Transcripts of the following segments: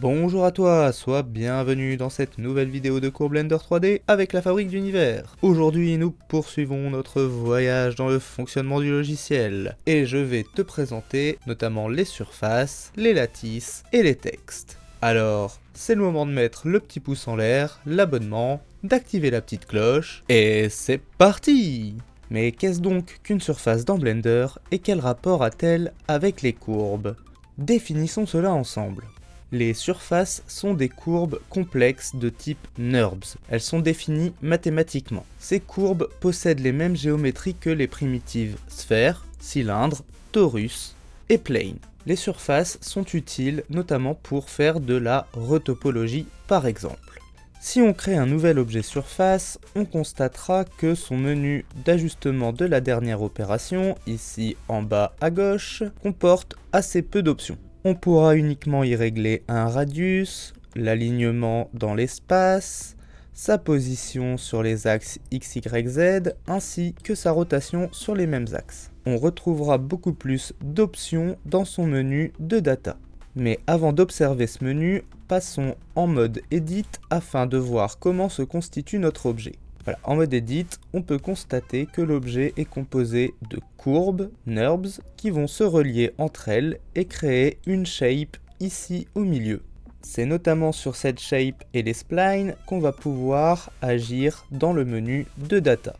Bonjour à toi, sois bienvenue dans cette nouvelle vidéo de cours Blender 3D avec la Fabrique d'Univers. Aujourd'hui, nous poursuivons notre voyage dans le fonctionnement du logiciel et je vais te présenter notamment les surfaces, les lattices et les textes. Alors, c'est le moment de mettre le petit pouce en l'air, l'abonnement, d'activer la petite cloche et c'est parti! Mais qu'est-ce donc qu'une surface dans Blender et quel rapport a-t-elle avec les courbes? Définissons cela ensemble. Les surfaces sont des courbes complexes de type NURBS. Elles sont définies mathématiquement. Ces courbes possèdent les mêmes géométries que les primitives sphère, cylindre, torus et plane. Les surfaces sont utiles notamment pour faire de la retopologie par exemple. Si on crée un nouvel objet surface, on constatera que son menu d'ajustement de la dernière opération, ici en bas à gauche, comporte assez peu d'options. On pourra uniquement y régler un radius, l'alignement dans l'espace, sa position sur les axes X, Y, Z, ainsi que sa rotation sur les mêmes axes. On retrouvera beaucoup plus d'options dans son menu de data. Mais avant d'observer ce menu, passons en mode Edit afin de voir comment se constitue notre objet. Voilà, en mode Edit, on peut constater que l'objet est composé de courbes, NURBS, qui vont se relier entre elles et créer une shape ici au milieu. C'est notamment sur cette shape et les splines qu'on va pouvoir agir dans le menu de data.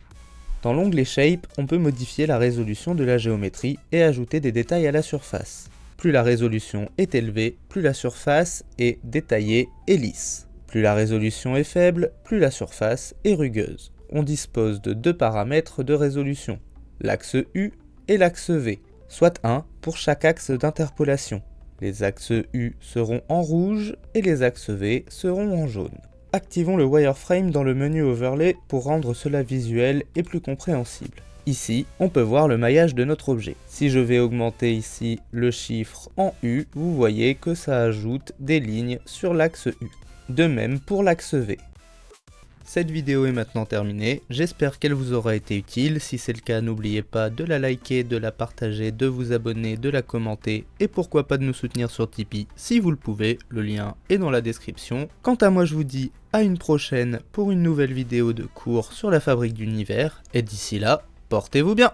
Dans l'onglet Shape, on peut modifier la résolution de la géométrie et ajouter des détails à la surface. Plus la résolution est élevée, plus la surface est détaillée et lisse. Plus la résolution est faible, plus la surface est rugueuse. On dispose de deux paramètres de résolution, l'axe U et l'axe V, soit un pour chaque axe d'interpolation. Les axes U seront en rouge et les axes V seront en jaune. Activons le wireframe dans le menu Overlay pour rendre cela visuel et plus compréhensible. Ici, on peut voir le maillage de notre objet. Si je vais augmenter ici le chiffre en U, vous voyez que ça ajoute des lignes sur l'axe U. De même pour l'axe V. Cette vidéo est maintenant terminée, j'espère qu'elle vous aura été utile. Si c'est le cas, n'oubliez pas de la liker, de la partager, de vous abonner, de la commenter et pourquoi pas de nous soutenir sur Tipeee si vous le pouvez, le lien est dans la description. Quant à moi, je vous dis à une prochaine pour une nouvelle vidéo de cours sur la Fabrique d'Univers et d'ici là, portez-vous bien!